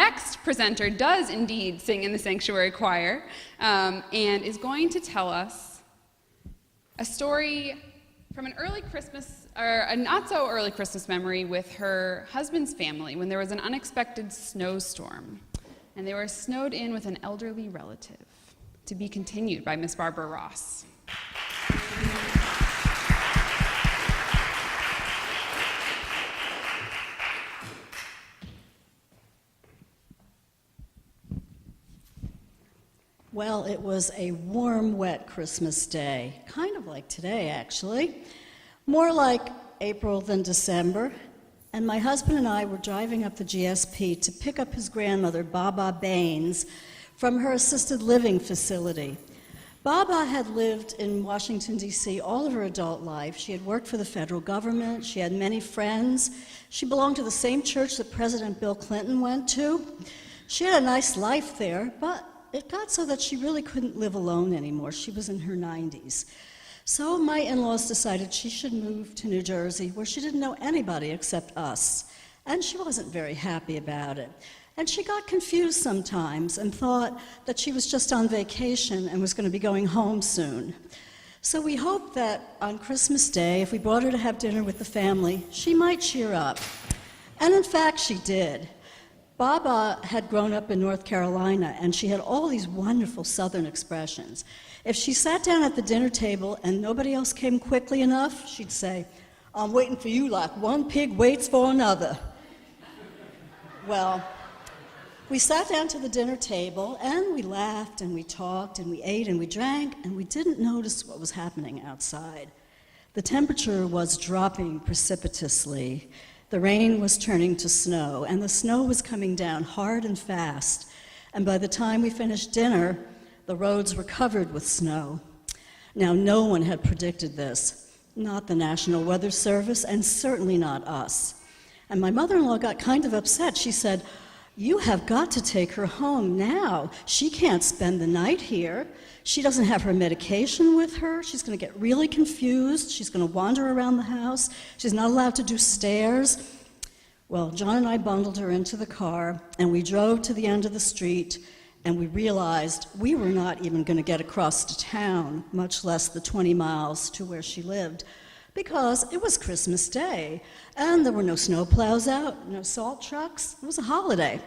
next presenter does indeed sing in the sanctuary choir and is going to tell us a story from an early Christmas, or a not so early Christmas memory with her husband's family when there was an unexpected snowstorm and they were snowed in with an elderly relative. To be continued by Miss Barbara Ross. Well, it was a warm, wet Christmas day, kind of like today, actually. More like April than December. And my husband and I were driving up the GSP to pick up his grandmother, Baba Baines, from her assisted living facility. Baba had lived in Washington, D.C. all of her adult life. She had worked for the federal government. She had many friends. She belonged to the same church that President Bill Clinton went to. She had a nice life there, but it got so that she really couldn't live alone anymore. She was in her 90s. So my in-laws decided she should move to New Jersey, where she didn't know anybody except us. And she wasn't very happy about it. And she got confused sometimes and thought that she was just on vacation and was going to be going home soon. So we hoped that on Christmas Day, if we brought her to have dinner with the family, she might cheer up. And in fact, she did. Baba had grown up in North Carolina, and she had all these wonderful Southern expressions. If she sat down at the dinner table and nobody else came quickly enough, she'd say, "I'm waiting for you like one pig waits for another." Well, we sat down to the dinner table, and we laughed, and we talked, and we ate, and we drank, and we didn't notice what was happening outside. The temperature was dropping precipitously. The rain was turning to snow, and the snow was coming down hard and fast. And by the time we finished dinner, the roads were covered with snow. Now, no one had predicted this, not the National Weather Service, and certainly not us. And my mother-in-law got kind of upset. She said, "You have got to take her home now. She can't spend the night here. She doesn't have her medication with her. She's going to get really confused. She's going to wander around the house. She's not allowed to do stairs." Well, John and I bundled her into the car, and we drove to the end of the street, and we realized we were not even going to get across to town, much less the 20 miles to where she lived, because it was Christmas Day, and there were no snowplows out, no salt trucks. It was a holiday.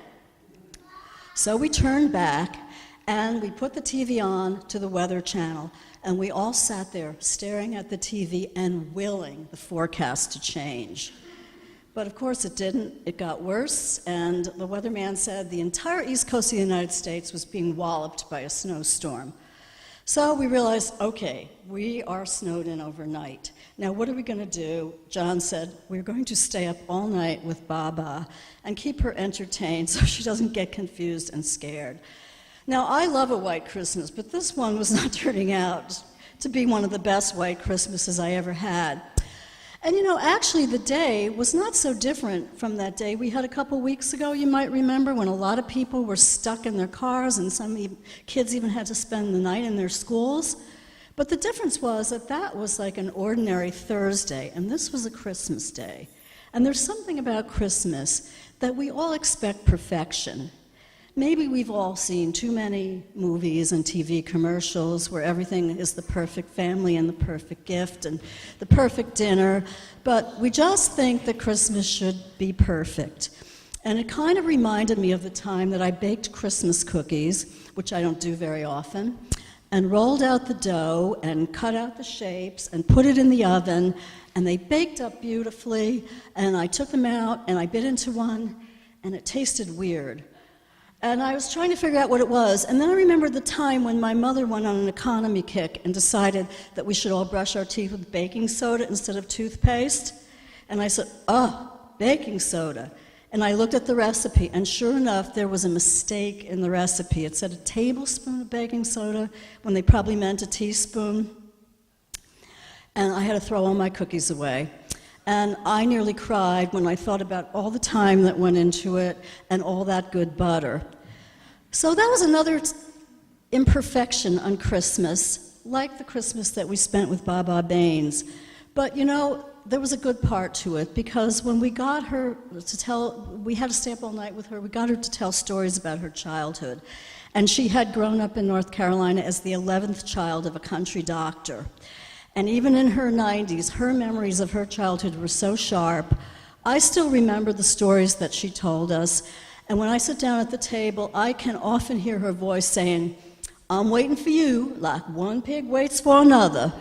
So we turned back, and we put the TV on to the Weather Channel, and we all sat there staring at the TV and willing the forecast to change. But of course it didn't. It got worse, and the weatherman said the entire east coast of the United States was being walloped by a snowstorm. So we realized, okay, we are snowed in overnight. Now what are we going to do? John said, we're going to stay up all night with Baba and keep her entertained so she doesn't get confused and scared. Now I love a white Christmas, but this one was not turning out to be one of the best white Christmases I ever had. And you know, actually the day was not so different from that day we had a couple weeks ago, you might remember, when a lot of people were stuck in their cars and some kids even had to spend the night in their schools. But the difference was that that was like an ordinary Thursday, and this was a Christmas day. And there's something about Christmas that we all expect perfection. Maybe we've all seen too many movies and TV commercials where everything is the perfect family and the perfect gift and the perfect dinner, but we just think that Christmas should be perfect. And it kind of reminded me of the time that I baked Christmas cookies, which I don't do very often, and rolled out the dough and cut out the shapes and put it in the oven, and they baked up beautifully, and I took them out and I bit into one, and it tasted weird. And I was trying to figure out what it was, and then I remembered the time when my mother went on an economy kick and decided that we should all brush our teeth with baking soda instead of toothpaste. And I said, "Oh, baking soda." And I looked at the recipe, and sure enough, there was a mistake in the recipe. It said a tablespoon of baking soda when they probably meant a teaspoon. And I had to throw all my cookies away. And I nearly cried when I thought about all the time that went into it and all that good butter. So that was another imperfection on Christmas, like the Christmas that we spent with Baba Baines. But you know, there was a good part to it, because when we got her to tell, we had to stay up all night with her, we got her to tell stories about her childhood. And she had grown up in North Carolina as the 11th child of a country doctor. And even in her 90s, her memories of her childhood were so sharp. I still remember the stories that she told us. And when I sit down at the table, I can often hear her voice saying, "I'm waiting for you, like one pig waits for another."